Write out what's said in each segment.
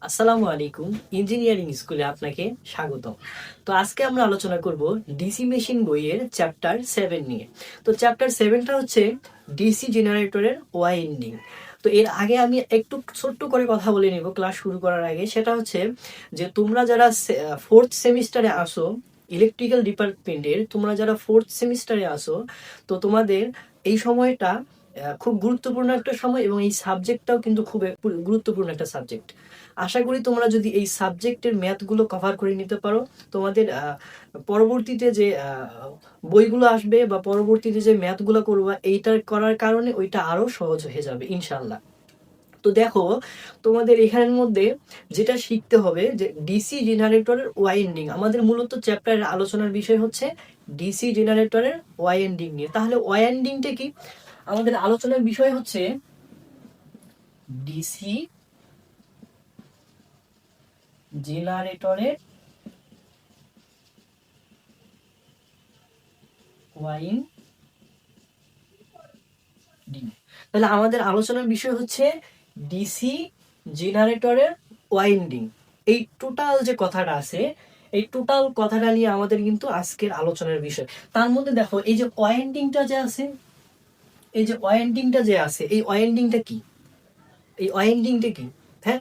আসসালামু আলাইকুম। ইঞ্জিনিয়ারিং স্কুলে আপনাকে স্বাগত। তো আজকে আমরা আলোচনা করব ডিসি মেশিন বইয়ের চ্যাপ্টার 7 নিয়ে। তো চ্যাপ্টার 7টা হচ্ছে ডিসি জেনারেটরের ওয়াইন্ডিং। তো এর আগে আমি একটু ছোট্ট করে কথা বলে নেব ক্লাস শুরু করার আগে। সেটা হচ্ছে যে তোমরা যারা 4th সেমিস্টারে আসো, ইলেকট্রিক্যাল ডিপার্টমেন্টের তোমরা যারা 4th সেমিস্টারে আসো, তো তোমাদের এই সময়টা খুব গুরুত্বপূর্ণ একটা সময় এবং এই সাবজেক্টটাও কিন্তু খুব গুরুত্বপূর্ণ একটা সাবজেক্ট। আশা করি তোমরা যদি এই সাবজেক্টের ম্যাথগুলো কভার করে নিতে পারো, তোমাদের পরবর্তীতে যে বইগুলো আসবে বা পরবর্তীতে যে ম্যাথগুলো করবা, এইটার করার কারণে ওইটা আরো সহজ হয়ে যাবে ইনশাল্লাহ। তো দেখো, তোমাদের এখানের মধ্যে যেটা শিখতে হবে যে ডিসি জেনারেটরের ওয়াইন্ডিং। আমাদের মূলত চ্যাপ্টারের আলোচনার বিষয় হচ্ছে ডিসি জেনারেটরের ওয়াইন্ডিং নিয়ে। তাহলে ওয়াইন্ডিংটা কি? আমাদের আলোচনার বিষয় হচ্ছে ডিসি জেনারেটরের ওয়াইন্ডিং। তাহলে আমাদের আলোচনার বিষয় হচ্ছে ডিসি জেনারেটরের ওয়াইন্ডিং। এই টোটাল যে কথাটা আছে, এই টোটাল কথাটা নিয়ে আমাদের কিন্তু আজকের আলোচনার বিষয়। তার মধ্যে দেখো, এই যে ওয়াইন্ডিংটা যে আছে, এই যে ওয়াইন্ডিংটা যে আছে, এই ওয়াইন্ডিংটা কি? এই ওয়াইন্ডিংটা কি? হ্যাঁ,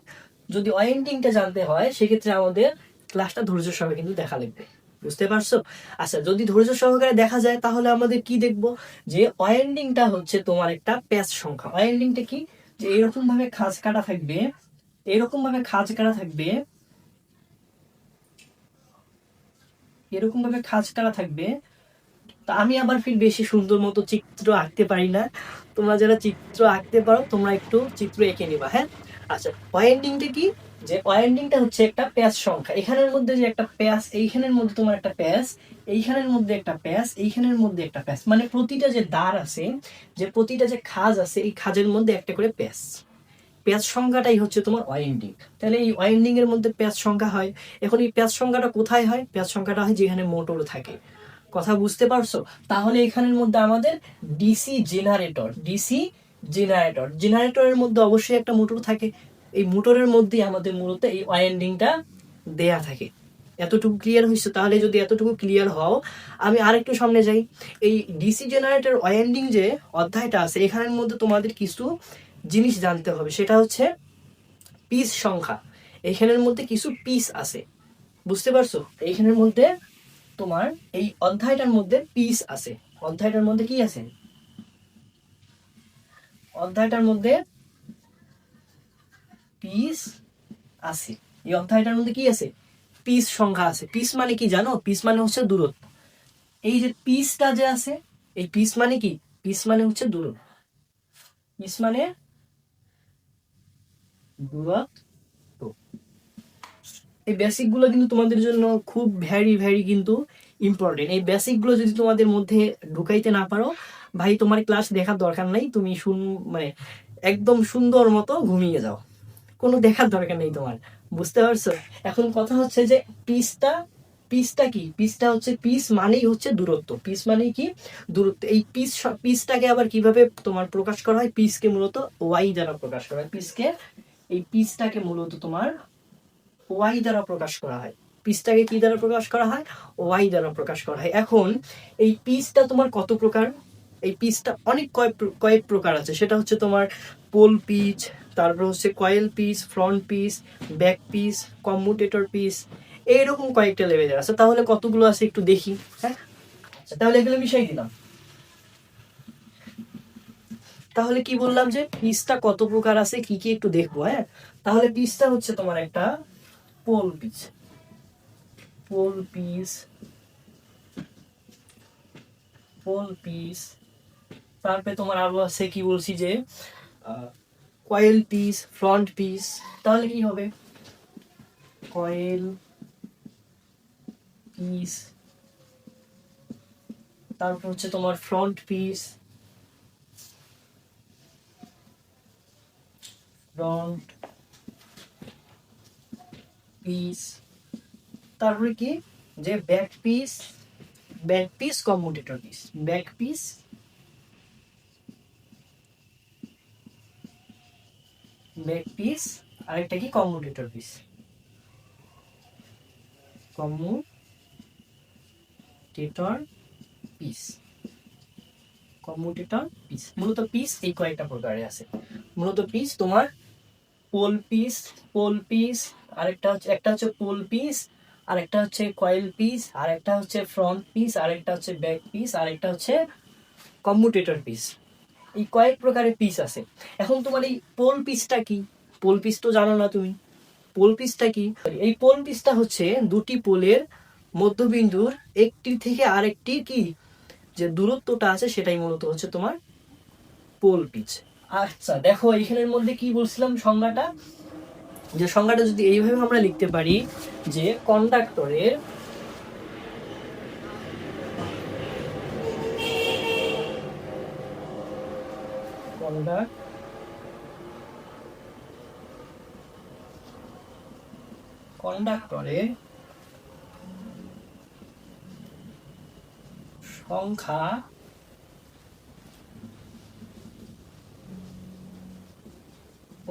যদি ওয়াইন্ডিংটা জানতে হয় সেক্ষেত্রে আমাদের ক্লাসটা ধৈর্য সহকারে কিন্তু দেখা লাগবে। বুঝতে পারছো? আচ্ছা, যদি ধৈর্য সহকারে দেখা যায় তাহলে আমাদের কি দেখবো? যে ওয়াইন্ডিংটা হচ্ছে তোমার একটা প্যাচ সংখ্যা। ওয়াইন্ডিংটা কি? যে এরকম ভাবে খাঁজ কাটা থাকবে, এরকম ভাবে খাঁজ কাটা থাকবে, এরকম ভাবে খাঁজ কাটা থাকবে। তা আমি আবার ফির বেশি সুন্দর মতো চিত্র আঁকতে পারি না। তোমরা যারা চিত্র আঁকতে পারো তোমরা একটু চিত্র এঁকে নিবা। হ্যাঁ, আচ্ছা, ওয়াইন্ডিংটা কি? যে ওয়াইন্ডিংটা হচ্ছে একটা প্যাচ সংখ্যা। এখানের মধ্যে যে একটা প্যাচ, এইখানের মধ্যে তোমার একটা প্যাচ, এইখানের মধ্যে একটা প্যাচ, এইখানের মধ্যে একটা প্যাচ, মানে প্রতিটা যে দ্বার আছে, যে প্রতিটা যে খাঁজ আছে, এই খাঁজের মধ্যে একটা করে প্যাচ। প্যাচ সংখ্যাটাই হচ্ছে তোমার ওয়াইন্ডিং। তাহলে এই ওয়াইন্ডিং এর মধ্যে প্যাচ সংখ্যা হয়। এখন এই প্যাচ সংখ্যাটা কোথায় হয়? প্যাচ সংখ্যাটা হয় যেখানে মোটর থাকে। কথা বুঝতে পারছো? তাহলে এখানের মধ্যে আমাদের জেনারেটরের মধ্যে অবশ্যই একটা মোটর থাকে। এই মোটরের মধ্যেই আমাদের মূলত এই ওয়াইন্ডিংটা দেয়া থাকে। এতটুকু ক্লিয়ার হয়েছে? তাহলে যদি এতটুকু ক্লিয়ার হও, আমি আরেকটু সামনে যাই। এই ডিসি জেনারেটর ওয়াইন্ডিং যে অধ্যায়টা আছে, এখানের মধ্যে তোমাদের কিছু জিনিস জানতে হবে। সেটা হচ্ছে পিস সংখ্যা। এখানের মধ্যে কিছু পিস আছে। বুঝতে পারছো? এইখানের মধ্যে তোমার এই অধ্যায়টার মধ্যে পিস আছে। অধ্যায়টার মধ্যে কি আছে? অধ্যায়টার মধ্যে পিস আছে। এই অধ্যায়টার মধ্যে কি আছে? পিস সংখ্যা আছে। পিস মানে কি জানো? পিস মানে হচ্ছে দূরত্ব। এই যে পিসটা যে আছে, এই পিস মানে কি? পিস মানে হচ্ছে দূরত্ব। পিস মানে দূরত্ব। এই বেসিক গুলো কিন্তু তোমাদের জন্য খুব ভ্যারি ভ্যারি কিন্তু ইম্পর্টেন্ট। এই বেসিক গুলো যদি তোমাদের মধ্যে ঢুকাইতে না পারো, ভাই তোমার ক্লাস দেখার দরকার নাই। তুমি মানে একদম সুন্দর মতো ঘুমিয়ে যাও, কোনো দেখার দরকার নেই তোমার। বুঝতে পারছো? এখন কথা হচ্ছে যে পিসটা, পিসটা কি? পিসটা হচ্ছে, পিস মানেই হচ্ছে দূরত্ব। পিস মানেই কি? দূরত্ব। এই পিসটাকে আবার কিভাবে তোমার প্রকাশ করা হয়? পিসকে মূলত ওয়াই দ্বারা প্রকাশ করা হয়। পিসকে, এই পিসটাকে মূলত তোমার ওয়াই দ্বারা প্রকাশ করা হয়। পিসটাকে কি দ্বারা প্রকাশ করা হয়? ওয়াই দ্বারা প্রকাশ করা হয়। এখন এই পিসটা তোমার কত প্রকার? এই পিসটা অনেক কয়েক প্রকার আছে। সেটা হচ্ছে তোমার পোল পিচ, তারপর হচ্ছে coil pitch, front pitch, back pitch, commutator pitch, এইরকম কয়েকটা লেভেলের আছে। তাহলে কতগুলো আছে একটু দেখি। হ্যাঁ, তাহলে এগুলো মিশাই দিলাম। তাহলে কি বললাম যে পিসটা কত প্রকার আছে, কি কি একটু দেখবো। হ্যাঁ, তাহলে পিসটা হচ্ছে তোমার একটা pole pitch, pole piece, pole piece. তারপরে তোমার আরো আছে কি বলছি যে কয়েল পিস, ফ্রন্ট পিস। তাহলে কি হবে? কয়েল পিস, তারপর হচ্ছে তোমার ফ্রন্ট পিস, ফ্রন্ট পিস। তারপরে কি? যে back pitch, back pitch, commutator pitch, back pitch, back pitch আরেকটা কি commutator pitch. Commutator pitch, commutator pitch. মূলত পিস এই কয়েকটা প্রকারে আছে। মূলত পিস তোমার পোল পিস, আরেকটা হচ্ছে, একটা হচ্ছে পোল পিস, আরেকটা হচ্ছে কয়েল পিস, আরেকটা হচ্ছে ফ্রন্ট পিস, আরেকটা হচ্ছে ব্যাক পিস, আরেকটা হচ্ছে কমিউটেটর পিস। এই কয়েক প্রকারের পিস আছে। এখন তোমার এই পোল পিসটা কি? পোল পিস তো জানো না তুমি। পোল পিসটা কি? এই পোল পিসটা হচ্ছে দুটি পোলের মধ্যবিন্দুর একটি থেকে আরেকটি কি যে দূরত্বটা আছে সেটাই মূলত হচ্ছে তোমার পোল পিচ। আচ্ছা দেখো এখানের মধ্যে কি বলছিলাম সংজ্ঞাটা, যে সংজ্ঞাটা যদি এইভাবে আমরা লিখতে পারি যে কন্ডাক্টরের সংখ্যা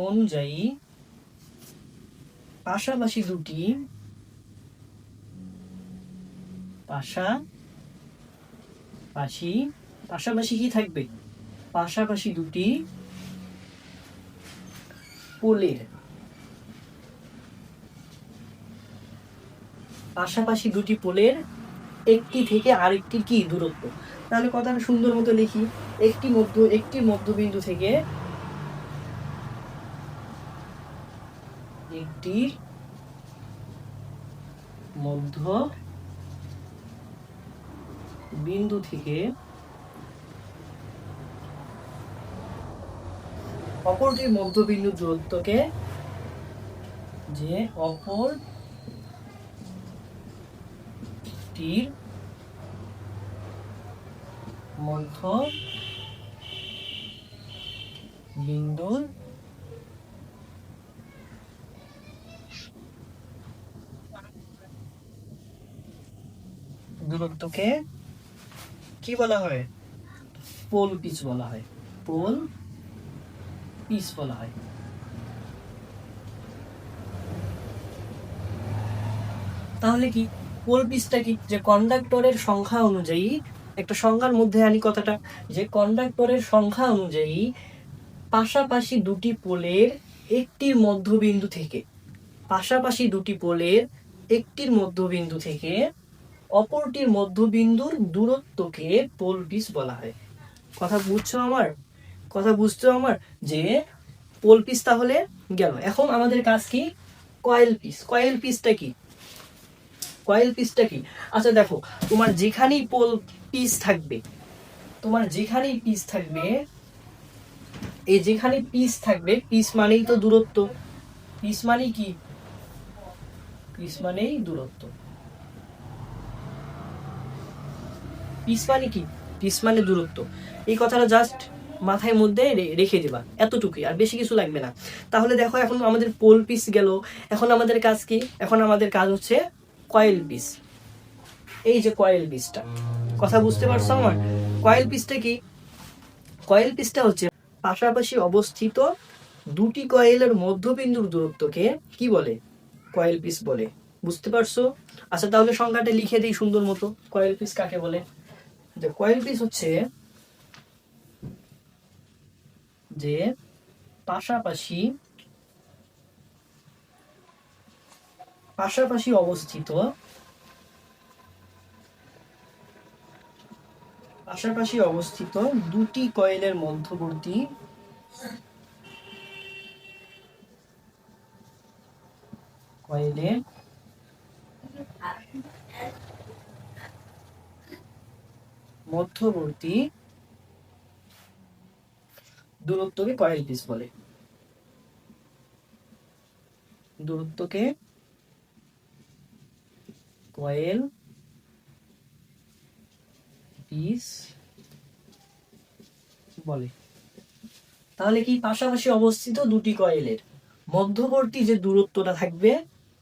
অনুযায়ী পাশাপাশি কি থাকবে? পাশাপাশি দুটি পোলের একটি থেকে আরেকটি কি দূরত্ব। তাহলে কথাটা সুন্দর মতো লিখি, একটি মধ্যবিন্দু থেকে একটি মধ্যবিন্দু থেকে অপরটির মধ্যবিন্দু দূরত্বকে যে অপরটির মধ্যবিন্দুর দূরত্বকে কি বলা হয়? পোল পিচ বলা হয়। পোল পিচ বলা হয়। তাহলে কি পোল পিচটা কি? যে কন্ডাক্টরের সংখ্যা অনুযায়ী, একটা সংখ্যার মধ্যে আনি কথাটা, যে কন্ডাক্টরের সংখ্যা অনুযায়ী পাশাপাশি দুটি পোলের একটির মধ্যবিন্দু থেকে অপরটির মধ্যবিন্দুর দূরত্বকে পোল পিচ বলা হয়। কথা বুঝছো আমার যে পোল পিচ তাহলে গেল। এখন আমাদের কাজ কি? কয়েল পিচটা কি? আচ্ছা দেখো, তোমার যেখানেই পিস থাকবে, এই যেখানে পিস থাকবে, পিস মানেই তো দূরত্ব। পিস মানেই কি? পিস মানেই দূরত্ব। পিস মানে কি? পিস মানে দূরত্ব। এই কথাটা জাস্ট মাথায় মধ্যে রেখে দিবা, এতটুকুই, আর বেশি কিছু লাগবে না। তাহলে দেখো এখন আমাদের পোল পিস গেল। এখন আমাদের কাজ কি? এখন আমাদের কাজ হচ্ছে কয়েল পিস। এই যে কয়েল পিসটা, কথা বুঝতে পারছো আমার? কয়েল পিসটা কি? কয়েল পিসটা হচ্ছে পাশাপাশি অবস্থিত দুটি কয়েলের মধ্যবিন্দুর দূরত্বকে কি বলে? কয়েল পিস বলে। বুঝতে পারছো? আচ্ছা তাহলে সংজ্ঞাটা লিখে দিই সুন্দর মতো, কয়েল পিস কাকে বলে। যে কয়েল পিস হচ্ছে যে পাশাপাশি অবস্থিত দুটি কয়েলের মধ্যবর্তী দূরত্বকে কয়েল পিস বলে। দূরত্বকে কয়েল পিস বলে। তাহলে কি? পাশাপাশি অবস্থিত দুটি কয়েলের মধ্যবর্তী যে দূরত্বটা থাকবে,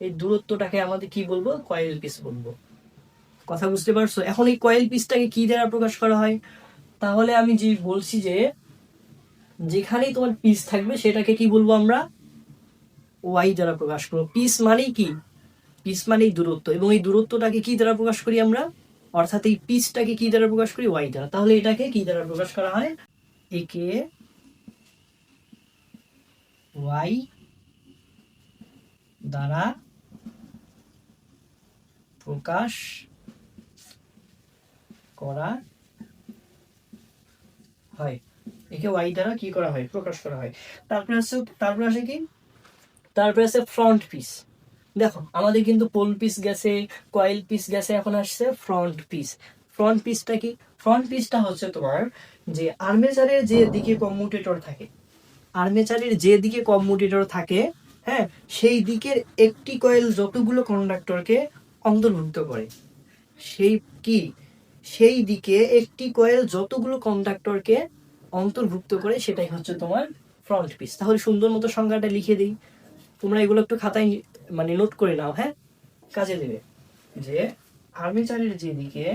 এই দূরত্বটাকে আমাদের কি বলবো? কয়েল পিস বলবো। কথা বুঝতে পারছো? এখন এই কয়েল পিসটাকে কি দ্বারা প্রকাশ করা হয়? তাহলে আমি যে বলছি যে যেখানেই তোমার পিস থাকবে সেটাকে কি বলবো আমরা? ওয়াই দ্বারা প্রকাশ করবো। পিস মানেই কি? পিস মানেই দূরত্ব, এবং এই দূরত্বটাকে কি দ্বারা প্রকাশ করি আমরা? অর্থাৎ এই পিসটাকে কি দ্বারা প্রকাশ করি? ওয়াই দ্বারা। তাহলে এটাকে কি দ্বারা প্রকাশ করা হয়? একে ওয়াই দ্বারা প্রকাশ করা হয়। একে ওয়াই দ্বারা কি করা হয়? প্রকাশ করা হয়। তারপরে আসে কি? তারপরে আছে ফ্রন্ট পিস। দেখো আমাদের কিন্তু পোল পিস গেছে, কয়েল পিস গেছে, এখন আসছে ফ্রন্ট পিস। ফ্রন্ট পিসটা কি? ফ্রন্ট পিসটা হচ্ছে তোমার যে আর্মেচারের যে দিকে কম্যুটেটর থাকে, আর্মেচারের যে দিকে কম্যুটেটর থাকে, হ্যাঁ, সেই দিকের একটি কয়েল যতগুলো কন্ডাক্টরকে অন্তর্ভুক্ত করে, সেই কি সেই দিকে একটি কয়েল যতগুলো কন্ডাক্টরকে অন্তর্ভুক্ত করে সেটাই হচ্ছে তোমার ফ্রন্ট পিস। তাহলে সুন্দর মতো সংজ্ঞাটা লিখে দিই, তোমরা এগুলো একটু খাতায় মানে নোট করে নাও, হ্যাঁ, কাজে দেবে। যে আর্মেচারের যে দিকে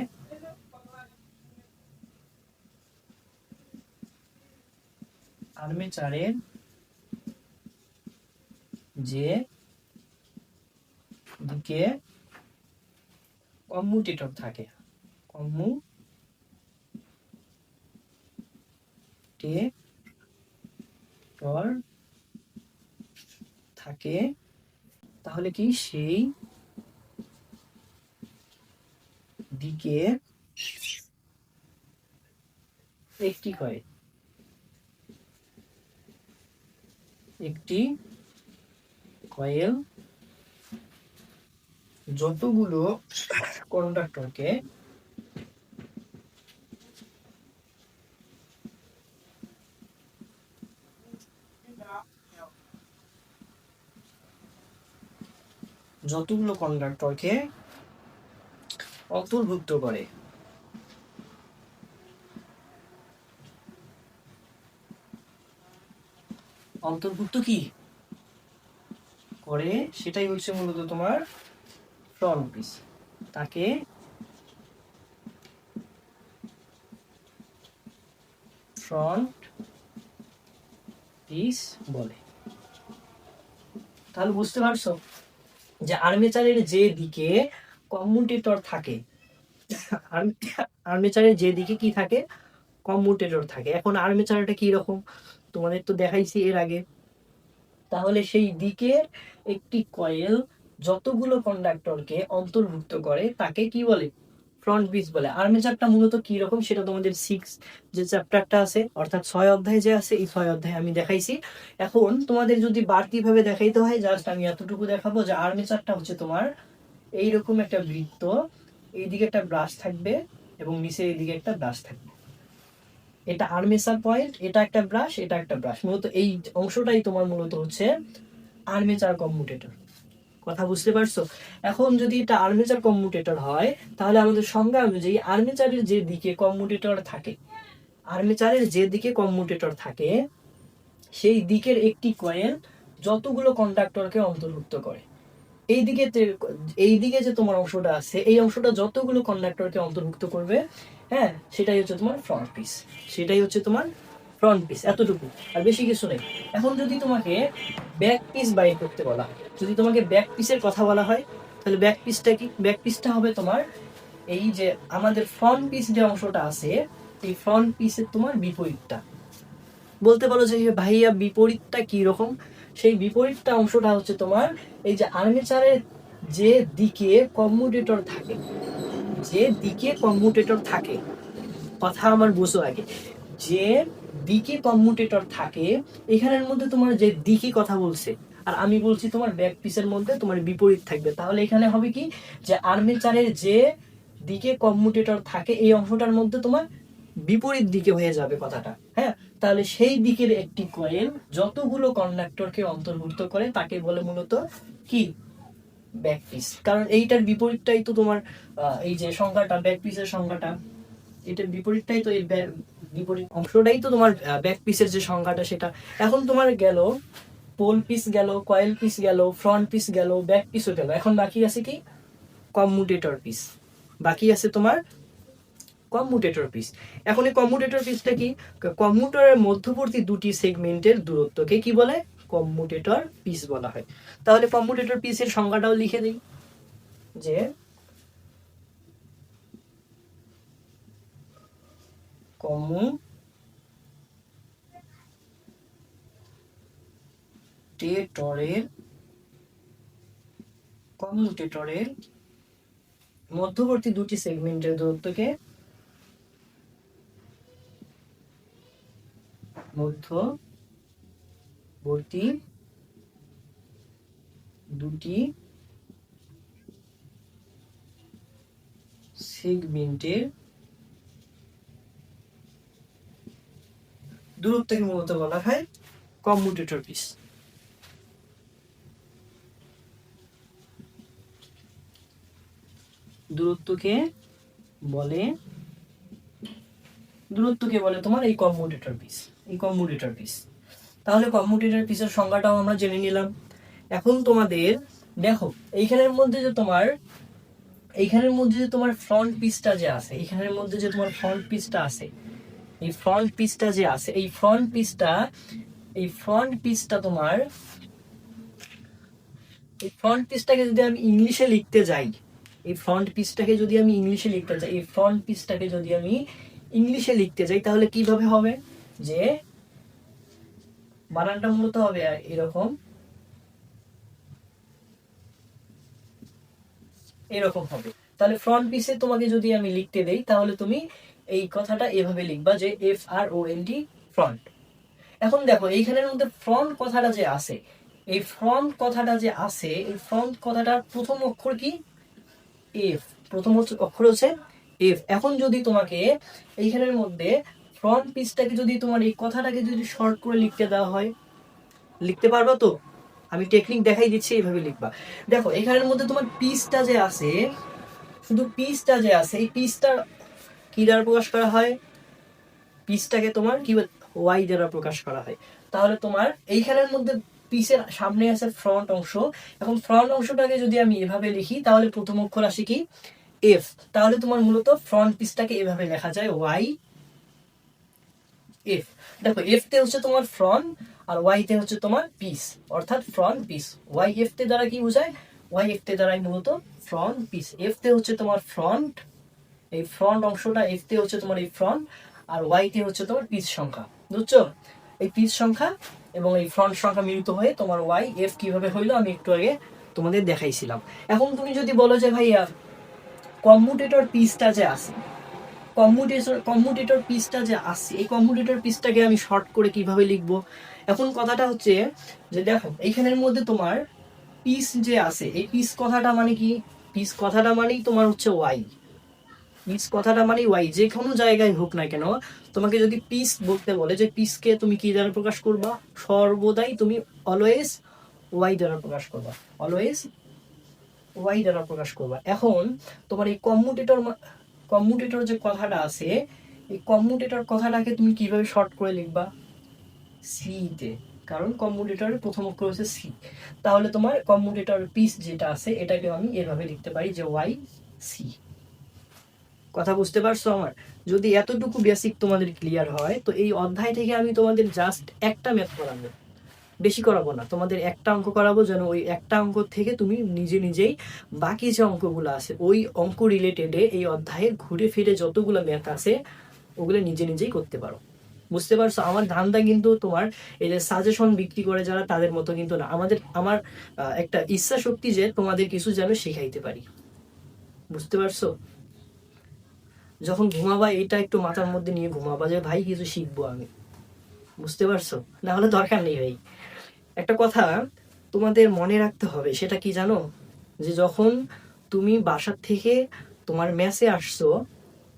কম্যুটেটর থাকে, তাহলে কি সেই দিকে একটি কয়েল যতগুলো কন্ডাক্টরকে অন্তর্ভুক্ত করে। অন্তর্ভুক্ত কি করে সেটাই হচ্ছে মূলত তোমার ফ্রন্ট পিস। তাকে ফ্রন্ট পিস বলে। তাহলে বুঝতে পারছো যে আর্মেচারের যে দিকে কম্যুটেটর থাকে, আর্মেচারের যে দিকে কি থাকে? কম্যুটেটর থাকে। এখন আর্মেচারটা কি রকম তোমাদের তো দেখাইছি এর আগে। তাহলে সেই দিকে একটি কয়েল যতগুলো কন্ডাক্টরকে অন্তর্ভুক্ত করে তাকে কি বলে? ফ্রন্ট পিস বলে। আর্মেচারটা মূলত কি রকম সেটা তোমাদের 6 যে চ্যাপ্টারটা আছে, অর্থাৎ 6 অধ্যায় যে আছে, এই 6 অধ্যায় আমি দেখাইছি। এখন তোমাদের যদি বাড়তি ভাবে দেখাইতে হয়, জাস্ট আমি এতটুকু দেখাবো যে আর্মেচারটা হচ্ছে তোমার এইরকম একটা বৃত্ত, এইদিকে একটা ব্রাশ থাকবে এবং নিচে এইদিকে একটা ব্রাশ থাকবে। এটা আর্মেচার পয়েন্ট, এটা একটা ব্রাশ, এটা একটা ব্রাশ। মূলত এই অংশটাই তোমার মূলত হচ্ছে আর্মেচার কম্যুটেটর। কথা বুঝতে পারছো? এখন যদি এটা আর্মেচার কম্যুটেটর হয়, তাহলে আমাদের সংজ্ঞা অনুযায়ী আর্মেচারের যে দিকে কম্যুটেটর থাকে, সেই দিকের একটি কয়েল যতগুলো কন্ডাক্টরকে অন্তর্ভুক্ত করে। এইদিকে যে তোমার অংশটা আছে, এই অংশটা যতগুলো কন্ডাক্টরকে অন্তর্ভুক্ত করবে, হ্যাঁ, সেটাই হচ্ছে তোমার ফ্রন্ট পিস। এতটুকু, আর বেশি কিছু নেই। এখন যদি তোমাকে ব্যাক পিস বাইর করতে বলা হয়, যদি তোমাকে ব্যাক পিসের কথা বলা হয়, তাহলে ব্যাক পিসটা কি? ব্যাক পিসটা হবে তোমার এই যে আমাদের ফ্রন্ট পিস যে অংশটা আছে, এই ফ্রন্ট পিসের তোমার বিপরীতটা। বলতে পারো যে ভাইয়া বিপরীতটা কি রকম? সেই বিপরীতটা অংশটা হচ্ছে তোমার এই যে আর্মেচারের যে দিকে কম্যুটেটর থাকে, কথা আমার বুঝো আগে, যে দিকে কম্যুটেটর থাকে, এখানের মধ্যে তোমার যে দিকে কথা বলছে, আর আমি বলছি তোমার ব্যাক পিসের মধ্যে তোমার বিপরীত থাকবে। তাহলে এখানে হবে কি, যে আর্মেচারের যে দিকে কম্যুটেটর থাকে এই অংশটার মধ্যে তোমার বিপরীত দিকে হয়ে যাবে কথাটা, হ্যাঁ। তাহলে সেই দিকের একটি কয়েল যতগুলো কন্ডাক্টরকে অন্তর্ভুক্ত করে তাকে বলে মূলত কি? Back piece. কারণ এইটার বিপরীতটাই তো তোমার এই যে সংখ্যাটা, ব্যাক পিসের সংখ্যাটা, এটার বিপরীতটাই তো এই বিপরীত অংশটাই তো তোমার ব্যাক পিসের যে সংখ্যাটা সেটা। এখন তোমার গেল পোল পিস, গেল কয়েল পিস, গেল ফ্রন্ট পিস, গেল ব্যাক পিসও গেল। এখন বাকি আছে কি? কম্যুটেটর পিস। বাকি আছে তোমার কম্যুটেটর পিস। এখন এই কম্যুটেটর পিসটা কি? কম্যুটারের মধ্যবর্তী দুটি সেগমেন্টের দূরত্বকে কি বলে? কম্যুটেটর পিস বলা হয়। তাহলে কম্যুটেটর পিসের সংজ্ঞাটাও লিখে দিই, যে কম্যুটেটরের মধ্যবর্তী দুটি সেগমেন্টের দূরত্বকে মধ্যবর্তী দুটি সেগমেন্টের দূরত্বকে মূলত বলা হয় কম্যুটেটর পিস। দূরত্বকে বলে তোমার এই কম্যুটেটর পিস। তাহলে কম্যুটেটর পিসের সংজ্ঞাটাও আমরা জেনে নিলাম। এখন তোমাদের দেখো এইখানের মধ্যে যে তোমার ফ্রন্ট পিসটা যে আছে, এই ফ্রন্ট পিসটাকে যদি আমি ইংলিশে লিখতে যাই, তাহলে কিভাবে হবে, যে বানানটা মূলত হবে এরকম হবে। তাহলে ফ্রন্ট পিসে তোমাকে যদি আমি লিখতে দেই, তাহলে তুমি এই কথাটা এভাবে লিখবা, যে FRONT, ফ্রন্ট। এখন দেখো এইখানের মধ্যে ফ্রন্ট কথাটা যে আছে, এই ফ্রন্ট কথাটার প্রথম অক্ষর কি, এফ। প্রথম অক্ষর হচ্ছে এফ। এখন যদি তোমাকে এইখানের মধ্যে ফ্রন্ট পিসটাকে যদি তোমার এই কথাটাকে যদি শর্ট করে লিখতে দেওয়া হয়, লিখতে পারবা তো? আমি টেকনিক দেখাই দিচ্ছি, এইভাবে লিখবা। দেখো এখানের মধ্যে তোমার পিসটা যে আছে, শুধু পিসটা যে আছে, এই পিসটা কি দ্বারা প্রকাশ করা হয়, পিসটাকে তোমার কি ওয়াই দ্বারা প্রকাশ করা হয়। তাহলে তোমার এইখানের মধ্যে পিসের সামনে আছে ফ্রন্ট অংশ। এখন ফ্রন্ট অংশটাকে যদি আমি এভাবে লিখি, তাহলে প্রথম অক্ষর আসে কি, এফ। তাহলে তোমার মূলত ফ্রন্ট পিসটাকে এভাবে লেখা যায়, ওয়াই এফ। দেখো এফ তে হচ্ছে তোমার ফ্রন্ট, আর ওয়াই তে হচ্ছে তোমার পিস, অর্থাৎ ফ্রন্ট পিস। ওয়াই এফ তে দ্বারা কি বোঝায়, ওয়াই এফ তে দ্বারাই মূলত ফ্রন্ট পিস। এফ তে হচ্ছে তোমার ফ্রন্ট, এই ফ্রন্ট অংশটা, এফ তে হচ্ছে তোমার এই ফ্রন্ট, আর ওয়াই তে হচ্ছে তোমার পিস সংখ্যা। বুঝছো? এই পিস সংখ্যা এবং এই ফ্রন্ট সংখ্যা মিলিত হয়ে তোমার ওয়াই এফ কিভাবে হইলো আমি একটু আগে তোমাদের দেখাইছিলাম। এখন তুমি যদি বলো যে ভাইয়া কম্যুটেটর পিসটা যে আছে, এই কম্যুটেটর পিসটাকে আমি শর্ট করে কিভাবে লিখবো? এখন কথাটা হচ্ছে যে দেখো এইখানের মধ্যে তোমার পিস যে আছে, এই পিস কথাটা মানে কি, পিস কথাটা মানেই তোমার হচ্ছে ওয়াই। পিস কথাটা মানে ওয়াই, যে কোনো জায়গায় হোক না কেন, তোমাকে যদি পিস বলতে বলে, যে পিসকে তুমি কি দ্বারা প্রকাশ করবা, সর্বদাই তুমি অলওয়েজ ওয়াই দ্বারা প্রকাশ করবা। এখন তোমার এই কম্যুটেটর যে কথাটা আছে, এই কম্যুটেটর কথাটাকে তুমি কিভাবে শর্ট করে লিখবা, সি তে, কারণ কম্যুটেটরের প্রথম অক্ষর হচ্ছে সি। তাহলে তোমার কম্যুটেটর পিস যেটা আছে, এটাকে আমি এভাবে লিখতে পারি, যে ওয়াই সি। কথা বুঝতে পারছো আমার? যদি এতটুকু বেসিক তোমাদের ক্লিয়ার হয়, তো এই অধ্যায় থেকে আমি তোমাদের জাস্ট একটা ম্যাথ করাবো, বেশি করাবো না, তোমাদের একটা অঙ্ক করাবো, যেন ওই একটা অঙ্ক থেকে তুমি নিজেই বাকি যে অঙ্কগুলো আছে, ওই অঙ্ক রিলেটেডে এই অধ্যায়ে ঘুরে ফিরে যতগুলো ম্যাথ আছে, ওগুলো নিজেই করতে পারো। বুঝতে পারছো? আমার ধান্দা কিন্তু তোমার এই যে সাজেশন বিক্রি করে যারা, তাদের মতো কিন্তু না। আমার একটা ইচ্ছা শক্তি যে তোমাদের কিছু যেন শিখাইতে পারি। বুঝতে পারছো? যখন ঘুমাবা এটা একটু মাথার মধ্যে নিয়ে ঘুমাবা, যে ভাই কিছু শিখবো আমি। বুঝতে পারছো? না হলে দরকার নেই ভাই। একটা কথা তোমাদের মনে রাখতে হবে, সেটা কি জানো, যে যখন তুমি বাসার থেকে তোমার মেসে আসছো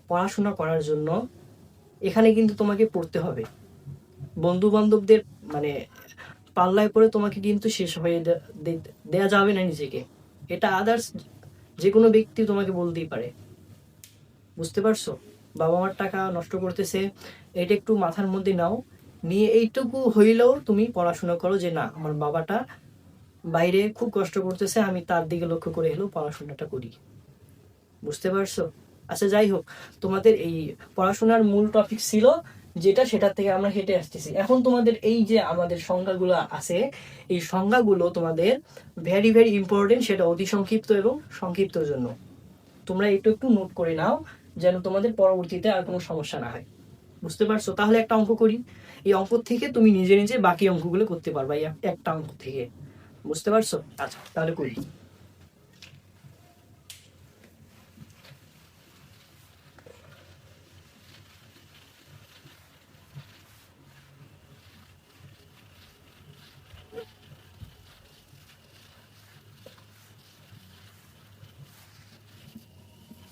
পড়াশোনা করার জন্য, এখানে কিন্তু তোমাকে পড়তে হবে। বন্ধু বান্ধবদের মানে পাল্লায় পড়ে তোমাকে কিন্তু শেষ হয়ে দেয়া যাবে না নিজেকে। এটা আদার্স যে কোনো ব্যক্তি তোমাকে বলতেই পারে। বুঝতে পারছো? বাবা মার টাকা নষ্ট করতেছে, এটা একটু মাথার মধ্যে নাও, নিয়ে এইটুকু হইলেও তুমি পড়াশোনা করো, যে না আমার বাবাটা বাইরে খুব কষ্ট করতেছে, আমি তার দিকে লক্ষ্য করে হলেও পড়াশোনাটা করি। বুঝতে পারছো? আচ্ছা যাই হোক, তোমাদের এই পড়াশোনার মূল টপিক ছিল যেটা সেটার থেকে আমরা হেঁটে আসতেছি। এখন তোমাদের এই যে আমাদের সংজ্ঞাগুলো আছে, এই সংজ্ঞাগুলো তোমাদের ভেরি ভেরি ইম্পর্টেন্ট, সেটা অতি সংক্ষিপ্ত এবং সংক্ষিপ্তর জন্য তোমরা একটু একটু নোট করে নাও, যেন তোমাদের পরবর্তীতে আর কোনো সমস্যা না হয়। বুঝতে পারছো? তাহলে একটা অঙ্ক করি, এই অঙ্ক থেকে তুমি নিজে নিজে বাকি অঙ্কগুলো করতে পারবা এই একটা অঙ্ক থেকে। বুঝতে পারছো? আচ্ছা তাহলে করি।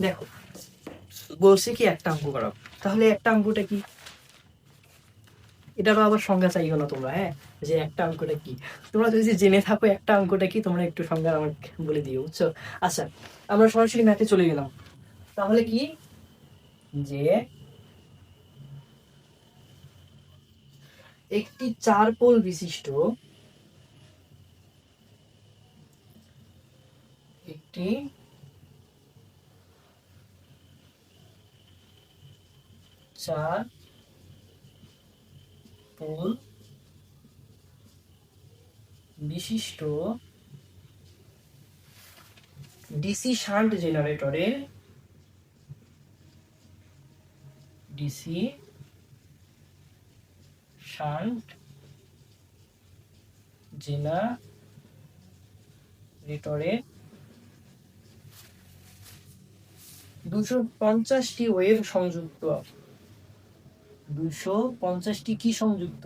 দেখো বলছে কি একটা অঙ্ক করাও, তাহলে একটা অঙ্কটা কি, এটারও আবার সংজ্ঞা চাইও না তোমরা, হ্যাঁ, যে একটা অঙ্কটা কি। তোমরা যদি জেনে থাকো একটা অঙ্কটা কি, তোমরা একটু সংজ্ঞা আমাকে বলে দিও, বুঝছো? আচ্ছা আমরা সরাসরি ম্যাথে চলে গেলাম। তাহলে কি, যে একটি 4 পোল বিশিষ্ট একটি চার পোল বিশিষ্ট ডিসি শান্ট জেনারেটরের ডিসি শান্ট জেনারেটরের 250টি ওয়েভ সংযুক্ত, 250টি কি সংযুক্ত,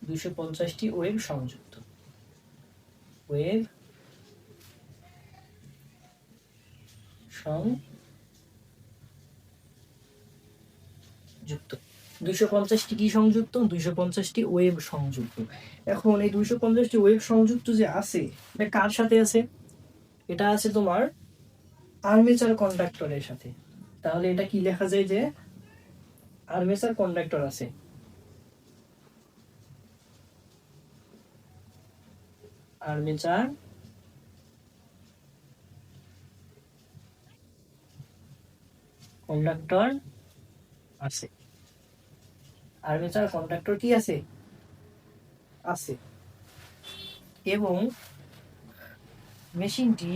250টি ওয়েভ সংযুক্ত, ওয়েভ সংযুক্ত, 250টি কি সংযুক্ত, 250টি ওয়েভ সংযুক্ত। এখন এই 250টি ওয়েভ সংযুক্ত যে আছে, এটা কার সাথে আছে? এটা আছে তোমার আর্মেচার কন্ডাক্টরের সাথে। তাহলে এটা কি লেখা যায়, যে আর্মেচার কন্ডাক্টর আছে, আর্মেচার কন্ডাক্টর আছে, আর্মেচার কন্ডাক্টর কি আছে, আছে। এবং মেশিনটি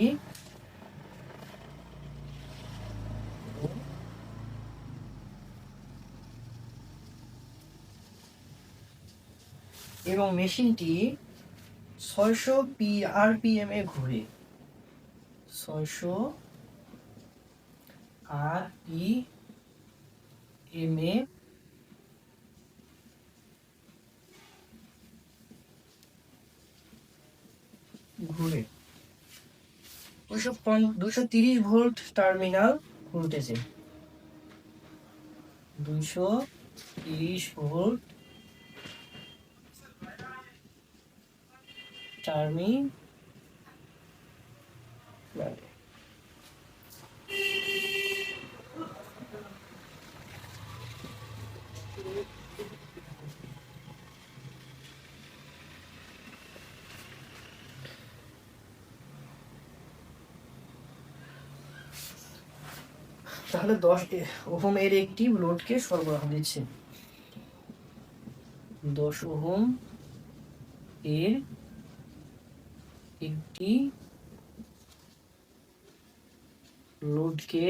এবং মেশিনটি 600 আরপিএম এ ঘুরে, 600 আরপিএম এ ঘুরে, 230 ভোল্ট টার্মিনাল ভোল্টেজে, 230 ভোল্ট টার্মিনাল। তাহলে 10 ওহম এর একটি লোডকে সরবরাহ দিচ্ছে, 10 ওহম এর একটি লোডকে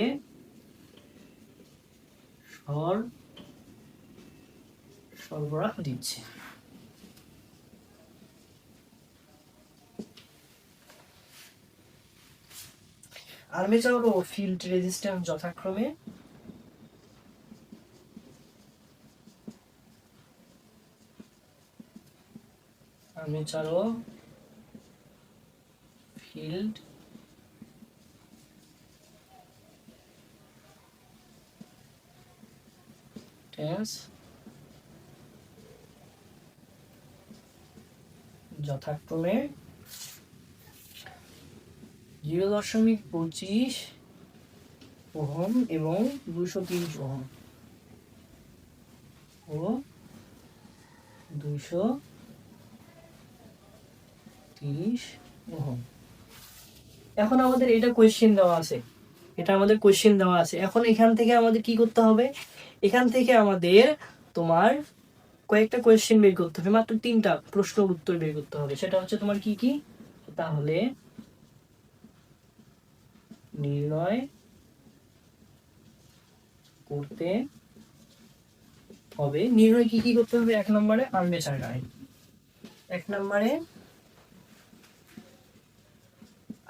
সরবরাহ দিচ্ছে। আর্মেচার ও ফিল্ড রেজিস্ট্যান্স যথাক্রমে আর্মেচার ও ফিল্ড টেন্স যথাক্রমে 0.25 ওহম এবং 230 ওহম ও 230 ওহম। এখন আমাদের এটা কোয়েশ্চেন দেওয়া আছে, এটা আমাদের কোশ্চেন দেওয়া আছে। এখন এখান থেকে আমাদের কি করতে হবে, এখান থেকে আমাদের তোমার কয়েকটা কোয়েশ্চেন বের করতে হবে, মাত্র 3টা প্রশ্ন উত্তর বের করতে হবে। সেটা হচ্ছে তোমার কি কি, তাহলে নির্ণয় করতে হবে, নির্ণয় কি কি করতে হবে, 1 নম্বরে আর্মেচার কারেন্ট, 1 নম্বরে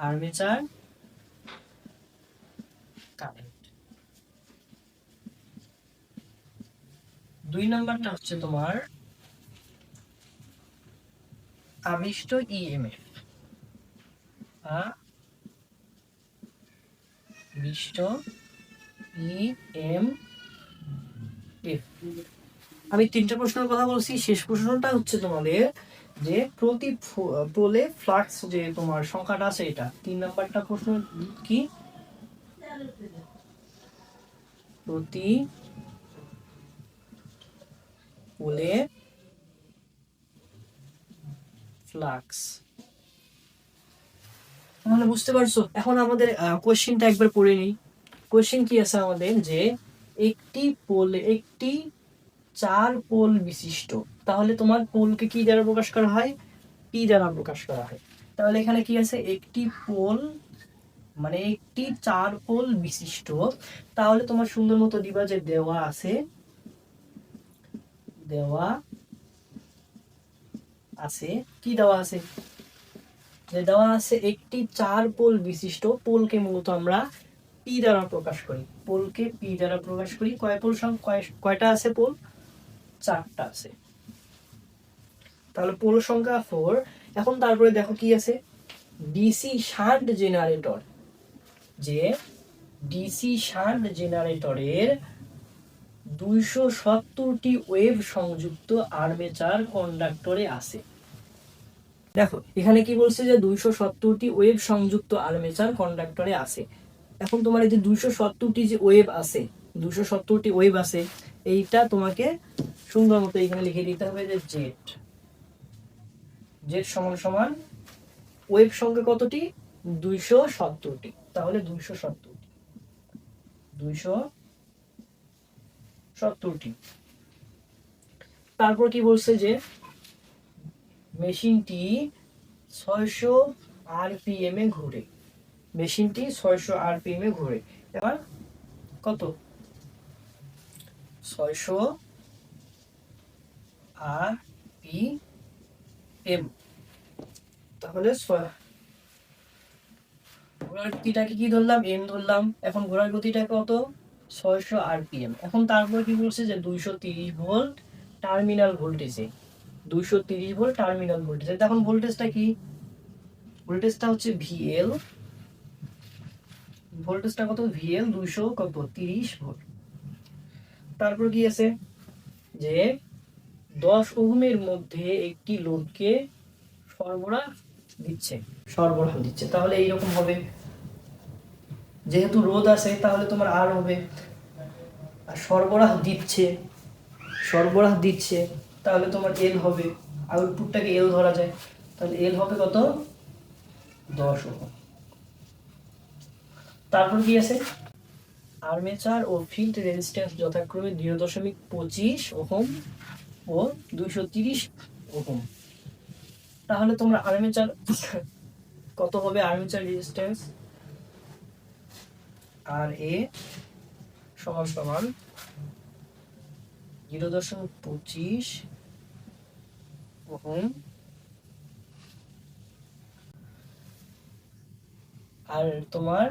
আর্মেচার কারেন্ট, 2 নম্বরটা হচ্ছে তোমার আবিষ্ট ইএমএফ, আবিষ্ট ইএমএফ। আমি 3টা প্রশ্নের কথা বলছি, শেষ প্রশ্নটা হচ্ছে তোমাদের যে প্রতি পোলে ফ্লাক্স যে তোমার সংখ্যাটা আছে এটা। 3 নাম্বারটা প্রশ্ন কি, প্রতি পোলে ফ্লাক্স। তাহলে বুঝতে পারছো। এখন আমাদের কোশ্চেনটা একবার পড়ে নিই। কোশ্চেন কি আছে আমাদের, যে একটি 4 পোল বিশিষ্ট, তাহলে তোমার পোলকে কি দ্বারা প্রকাশ করা হয়, পি দ্বারা প্রকাশ করা হয়। তাহলে এখানে কি আছে, একটি পোল মানে একটি 4 পোল বিশিষ্ট, তাহলে তোমার সুন্দর মতো দিবা যে দেওয়া আছে কি দেওয়া আছে, যে দেওয়া আছে একটি 4 পোল বিশিষ্ট। পোলকে মূলত আমরা পি দ্বারা প্রকাশ করি, পোলকে পি দ্বারা প্রকাশ করি। কয় পোল কয়টা আছে পোল, 4টা আছে। তাহলে পোল সংখ্যা 4। এখন তারপরে দেখো কি আছে, ডিসি শান্ট জেনারেটর, যে ডিসি শান্ট জেনারেটরের 270টি ওয়েভ সংযুক্ত আর্মেচার কন্ডাক্টরে আছে। দেখো এখানে কি বলছে, যে 270টি ওয়েভ সংযুক্ত আর্মেচার কন্ডাক্টরে আছে। এখন তোমার এই যে 270টি যে ওয়েভ আছে, 270টি ওয়েভ আছে, এইটা তোমাকে সুন্দর মতো এখানে লিখে দিতে হবে যে জেড, জেড সমান সমান ওয়েভ সংখ্যা কতটি, 270টি। তাহলে 270টি। তারপর কি বলছে, যে মেশিনটি 600 আরপিএম এ ঘুরে, মেশিনটি 600 আরপিএম এ ঘুরে। এবার কত, 600 আরপিএম। তাহলে ঘোড়ার গতিটাকে কি ধরলাম, এম ধরলাম। এখন ঘোড়ার গতিটা কত, 600 আরপিএম। এখন তারপর কি বলছে, যে 230 ভোল্ট টার্মিনাল ভোল্টেজে, 230 ভোল্ট টার্মিনাল ভোল্টেজে। এখন ভোল্টেজটা কি, ভোল্টেজটা হচ্ছে ভিএল, ভোল্টেজটা কত, ভিএল 230 ভোল্ট। তারপর কি আছে, যে 10 ওহমের মধ্যে একটি লোডকে সরবরাহ দিচ্ছে। তাহলে এইরকম হবে, যেহেতু রোধ আছে তাহলে তোমার আর হবে, আর সরবরাহ দিচ্ছে তাহলে তোমার এল হবে। আউটপুটটাকে এল ধরা যায়, তাহলে এল হবে কত, 10 ওহম। তারপর কি আছে, আর্মেচার ও ফিল্ড রেজিস্ট্যান্স যথাক্রমে 0.25 ওহম ও 230 ওহম। তাহলে তোমরা আর্মেচার কত হবে, আর্মেচার রেজিস্ট্যান্স আর এ সমান সমান 0.25 ওহম, আর তোমার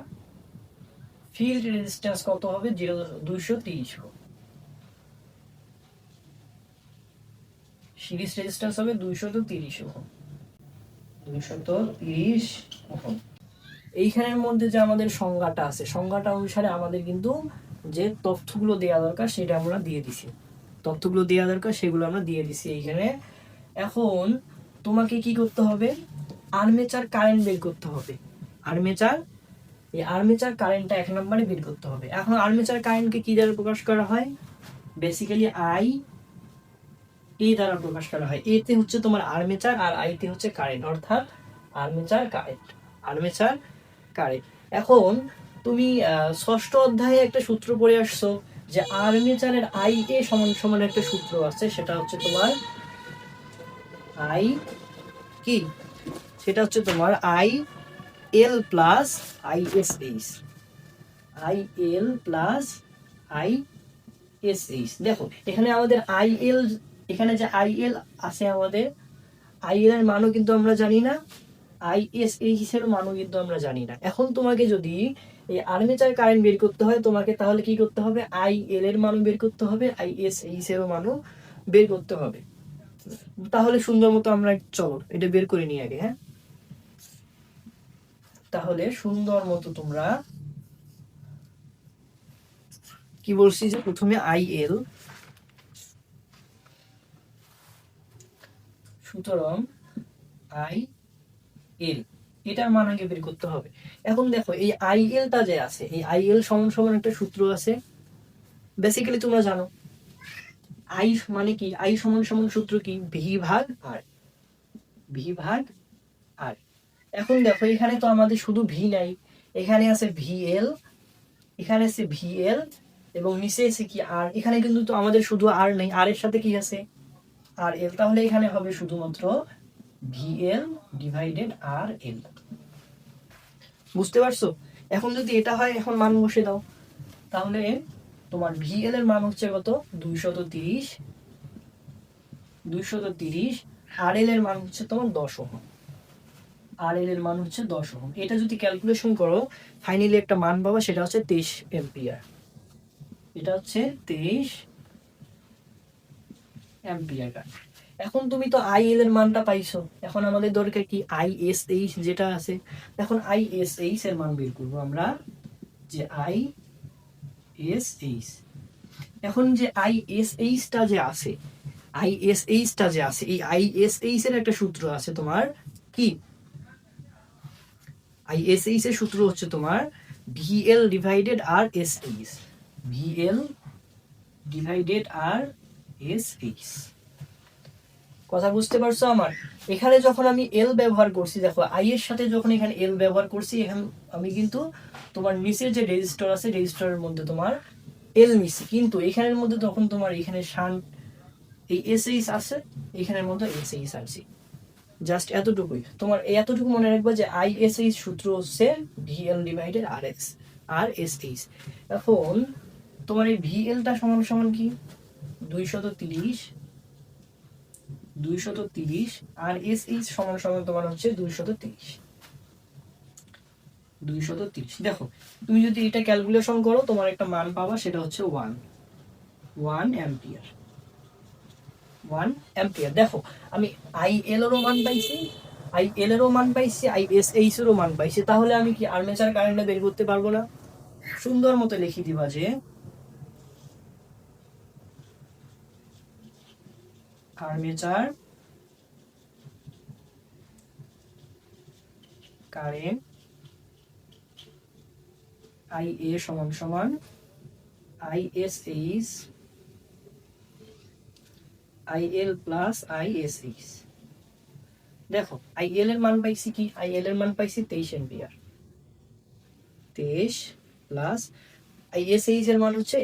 ফিল্ড রেজিস্ট্যান্স কত হবে, 230 ওহম। সিরিজ রেজিস্ট্যান্স হবে 230 ওহম, 230 ওহম। এইখানের মধ্যে যে আমাদের সংজ্ঞাটা আছে, সংজ্ঞাটা অনুসারে আমাদের কিন্তু যে তথ্যগুলো দেওয়া দরকার সেটা আমরা দিয়ে দিছি, সেগুলো আমরা দিয়ে দিছি এইখানে। এখন তোমাকে কি করতে হবে, আর্মেচার কারেন্ট বের করতে হবে। আর্মেচার কারেন্টটা 1 নম্বরে বের করতে হবে। এখন আর্মেচার কারেন্টকে কি দ্বারা প্রকাশ করা হয়, বেসিক্যালি আই এ দ্বারা প্রকাশ করা হয়। এতে হচ্ছে তোমার আর্মেচার আর আইতে হচ্ছে কারেন্ট, অর্থাৎ আর্মেচার কারেন্ট। এখন তুমি ষষ্ঠ অধ্যায়ে একটা সূত্র পড়ে আসছো যে আর্মেচারের আই এ সমান সমান একটা সূত্র আছে, সেটা হচ্ছে তোমার আই কি, সেটা হচ্ছে তোমার I L plus I S H, I L plus I S H. দেখো এখানে আমাদের আই এল, এখানে যে আই এল আছে আমাদের, আই এল এর মানও কিন্তু আমরা জানি না, আই এস এইচ এর মানও কিন্তু আমরা জানি না। এখন তোমাকে যদি এই আর্মেচার কারেন্ট বের করতে হয় তোমাকে, তাহলে কি করতে হবে, আই এল এর মানও বের করতে হবে, আই এস এইচ এর মানও বের করতে হবে। তাহলে সুন্দর মতো আমরা চলো এটা বের করে নিই আগে। হ্যাঁ, তাহলে সুন্দর মতো তোমরা কি বলছি যে প্রথমে আই এল, সুতরাং আই এল এটার মান আগে বের করতে হবে। এখন দেখো এই আই এলটা যে আছে, এই আই এল সমান সমান একটা সূত্র আছে, বেসিক্যালি তোমরা জানো আই মানে কি, আই সমান সমান সূত্র কি, ভি ভাগ আর, ভি ভাগ আর। এখন দেখো এখানে তো আমাদের শুধু ভি নাই, এখানে আছে ভি এল, এখানে আছে ভি এল এবং নিচে আছে কি আর। এখানে কিন্তু তো আমাদের শুধু আর নেই, আর এর সাথে কি আছে আর এল, তাহলে এখানে হবে শুধুমাত্র ভি এল ডিভাইডেড আর এল। বুঝতে পারছো? এখন যদি এটা হয়, এখন মান বসে দাও, তাহলে তোমার ভি এল এর মান হচ্ছে কত, 230, 230, আর এল এর মান হচ্ছে তোমার 10 ওহম, আর এল এর মান হচ্ছে 10 ওহম। এটা যদি ক্যালকুলেশন করো ফাইনালি একটা মান পাবা, সেটা হচ্ছে 23 এম্পিয়ার। এটা হচ্ছে 23 এম্পিয়ার কারেন্ট। এখন তুমি তো আই এল এর মানটা পাইছো, এখন আমাদের দরকার কি আই এস এইচ যেটা আছে। এখন আই এস এইচ এর মান বের করবো আমরা, যে আই এস এইচ। এখন যে আই এস এইচটা যে আছে, আই এস এইচটা যে আছে, এই আই এস এইচ এর একটা সূত্র আছে তোমার কি, আই এস এইচ এর সূত্র হচ্ছে তোমার ভিএল ডিভাইডেড আর এস এইচ, ভিএল ডিভাইডেড আর এস এইচ। কথা বুঝতে পারছো আমার? এখানে যখন আমি এল ব্যবহার করছি, দেখো আই এর সাথে যখন এখানে এল ব্যবহার করছি, এখানে আমি কিন্তু তোমার নিচের যে রেজিস্টার আছে, রেজিস্টারের মধ্যে তোমার এল নিছি, কিন্তু এখানের মধ্যে তখন তোমার এখানে শান্ট এই এস এইচ আছে, এখানের মধ্যে এস এইচ আছে। জাস্ট এতটুকুই, তোমার এতটুকু মনে রাখবা যে আই এস এইচ সূত্র হচ্ছে ভিএল ডিভাইডেড আর এস, আর এস এইচ। এখন তোমার এই ভিএলটা সমান সমান কি, 230, 230, আর এস এইচ সমান সমান তোমার হচ্ছে 230, 230। দেখো তুমি যদি এটা ক্যালকুলেশন করো তোমার একটা মান পাবা, সেটা হচ্ছে 1 অ্যাম্পিয়ার, 1 অ্যাম্পিয়ার। দেখো আমি আই এল এরও মান পাইছি, আই এল এরও মান পাইছি, আই এস এইচ এরও মান পাইছি, তাহলে আমি কি আর্মেচার কারেন্টটা বের করতে পারবো না? সুন্দর মতো লিখে দিবা যে আর্মেচার কারেন্ট আই এ সমান সমান I S H I L plus I S H. দেখো আই এল এর মান পাইছি কি, আই এল এর মান পাইছি 23 ampere, 23 plus I S H এর মান হচ্ছে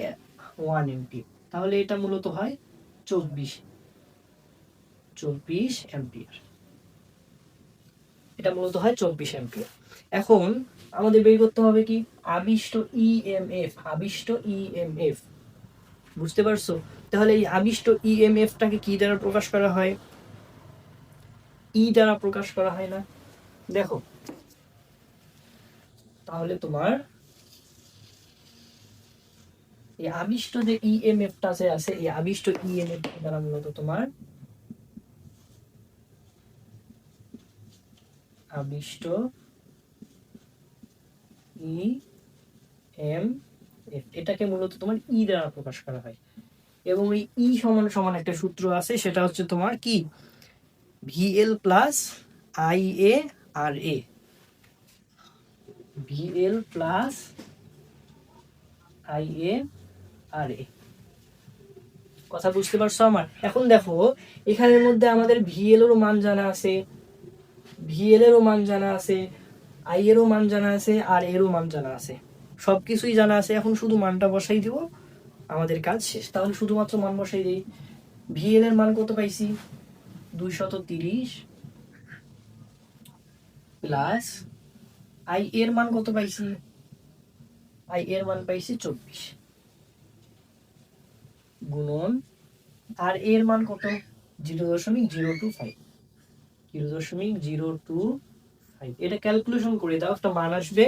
1 এম্পিয়ার, তাহলে এটা মূলত হয় 24 এম্পিয়ার, এটা মূলত হয় 24 এম্পিয়ার। এখন আমাদের বের করতে হবে কি, আবিষ্ট ইএমএফ, আবিষ্ট ইএমএফ। বুঝতে পারছো? তাহলে এই আবিষ্ট ইএমএফটাকে কি দ্বারা প্রকাশ করা হয়, ই দ্বারা প্রকাশ করা হয় না? দেখো তাহলে তোমার এই আবিষ্ট যে ইএমএফটা আছে, এই আবিষ্ট ইএমএফ দ্বারা মূলত তোমার আবিষ্ট ই এম এফ, এটাকে মূলত তোমার ই দ্বারা প্রকাশ করা হয়। এবং এই ই সমান সমান একটা সূত্র আছে, সেটা হচ্ছে তোমার কি, VL plus I A R A, VL plus I A R A. কথা বুঝতে পারছো আমার? এখন দেখো এখানের মধ্যে আমাদের ভিএল এরও মান জানা আছে, ভিএল এরও মান জানা আছে, আই এরও মান জানা আছে, আর এরও মান জানা আছে। সবকিছুই জানা আছে, এখন শুধু মানটা বসাই দিব, আমাদের কাজ শেষ। তাহলে শুধুমাত্র মান বসাই দিই। ভিএল এর মান কত পাইছি? 230 প্লাস আই এর মান কত পাইছি? আই এর মান পাইছি 24 গুণন আর এর মান কত? 0.025 0.025। এটা ক্যালকুলেশন করে দাও, একটা মান আসবে,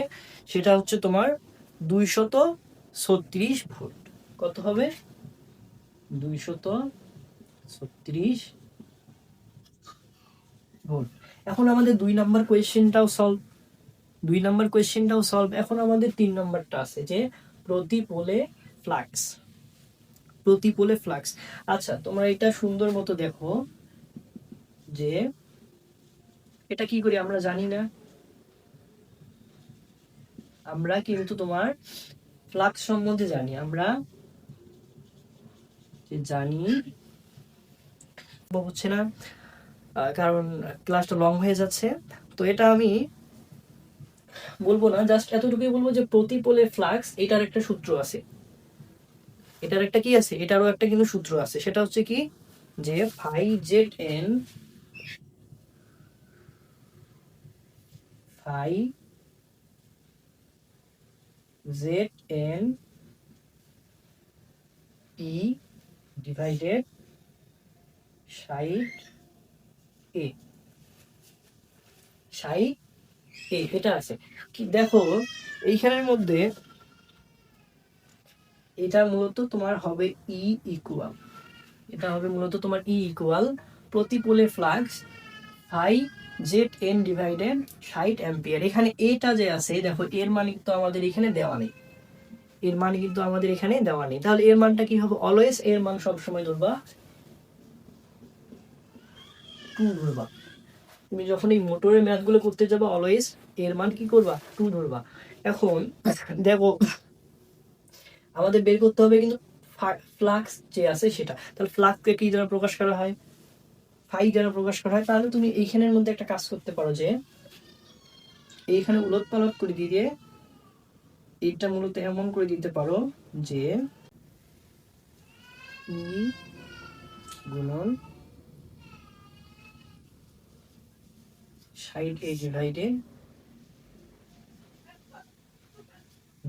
সেটা হচ্ছে তোমার 236 ভোল্ট। কত হবে? 236 ভোল্ট। এখন আমাদের 2 নাম্বার কোয়েশ্চেনটাও সলভ। এখন আমাদের 3 নাম্বারটা আছে, যে প্রতি পোলে ফ্লাক্স। আচ্ছা, তোমরা এটা সুন্দর মতো দেখো, যে এটা কি করি আমরা জানি না। আমরা কিন্তু তোমার ফ্লাক্স সম্বন্ধে জানি, আমরা জানি হচ্ছে না, কারণ ক্লাসটা লং হয়ে যাচ্ছে। তো এটা আমি বলবো না, জাস্ট এতটুকুই বলবো যে প্রতি পোলে ফ্লাক্স, এটার একটা সূত্র আছে, এটারও একটা কিন্তু সূত্র আছে। সেটা হচ্ছে কি, যে phi Z N P divided side A, এটা আছে। দেখো এইখানের মধ্যে এটা মূলত তোমার হবে ই ইকুয়াল, প্রতি পোলে flux phi Z N divided 60 ampere. এখানে এটা যে আছে, দেখো এর মান কিন্তু আমাদের এখানে দেওয়া নেই, তাহলে এর মানটা কি হবে? অলওয়েজ এর মান সবসময় ধরবা 2 ধরবা। তুমি যখন এই মোটরের ম্যাথগুলো করতে যাবে, অলওয়েজ এর মান কি করবা? 2 ধরবা। এখন দেখো আমাদের বের করতে হবে কিন্তু ফ্লাক্স যে আছে সেটা। তাহলে ফ্লাক্সকে কি দ্বারা প্রকাশ করা হয়? ফাই দ্বারা প্রকাশ করা হয়। তাহলে তুমি এইখানের মধ্যে একটা কাজ করতে পারো, যে এইখানে উলট পালট করে দিয়ে এটা মূলত এমন করে দিতে পারো, যে ই গুণন সাইড এ ডিভাইডেড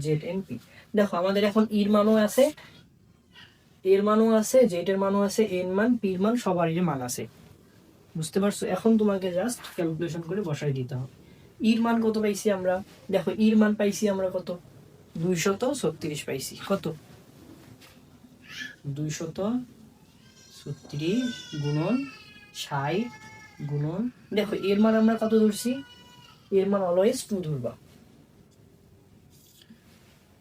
জেড এন পি। দেখো আমাদের এখন ইর মানও আছে, এর মানও আছে, জেড এর মানও আছে, এন মান পির মান সবারই মান আছে। বুঝতে পারছো? এখন তোমাকে জাস্ট ক্যালকুলেশন করে বসাই দিতে হবে। ইর মান কত পাইছি আমরা? দেখো ইর মান পাইছি আমরা কত? 236 পাইছি। কত? 236 গুণন 60 গুণন, দেখো এর মান আমরা কত ধরছি? এর মান অলওয়েজ 2 ধরবা।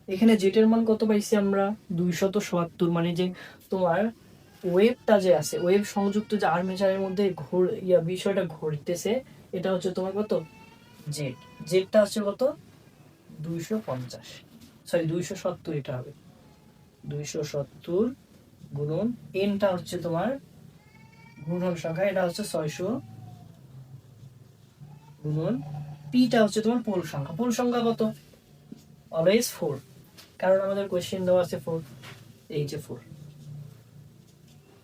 এখানে জেটের মান কত পাইছি আমরা? 277, মানে যে তোমার ওয়েভটা যে আছে, ওয়েভ সংযুক্ত যে আর্মেচারের মধ্যে বিষয়টা ঘুরতেছে, এটা হচ্ছে তোমার কত? জেডটা হচ্ছে কত? 270, এটা হবে 270 গুণন এনটা হচ্ছে তোমার ঘূর্ণন সংখ্যা, এটা হচ্ছে 600 গুণন পিটা হচ্ছে তোমার পোল সংখ্যা কত? অলওয়েজ 4, কারণ আমাদের কোশ্চেন দেওয়া আছে 4, এই যে 4।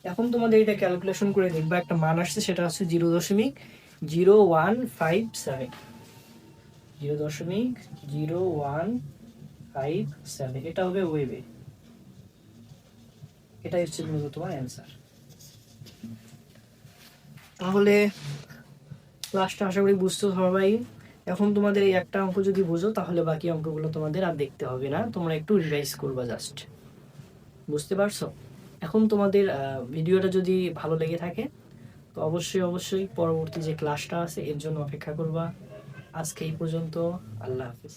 এখন তোমাদের এটা ক্যালকুলেশন করে দেখবা, একটা মান আসছে, সেটা হচ্ছে 0.0157, 0.0157, এটা হবে ওয়েভে। এটাই হচ্ছে মূলত তোমার অ্যান্সার। তাহলে ক্লাসটা আশা করি বুঝতে সবাই। এখন তোমাদের এই একটা অঙ্ক যদি বুঝো, তাহলে বাকি অঙ্কগুলো তোমাদের আর দেখতে হবে না, তোমরা একটু রিভাইজ করবা জাস্ট। বুঝতে পারছো? এখন তোমাদের ভিডিওটা যদি ভালো লেগে থাকে, তো অবশ্যই পরবর্তী যে ক্লাসটা আছে এর জন্য অপেক্ষা করবা। আজকে এই পর্যন্ত। আল্লাহ হাফিজ।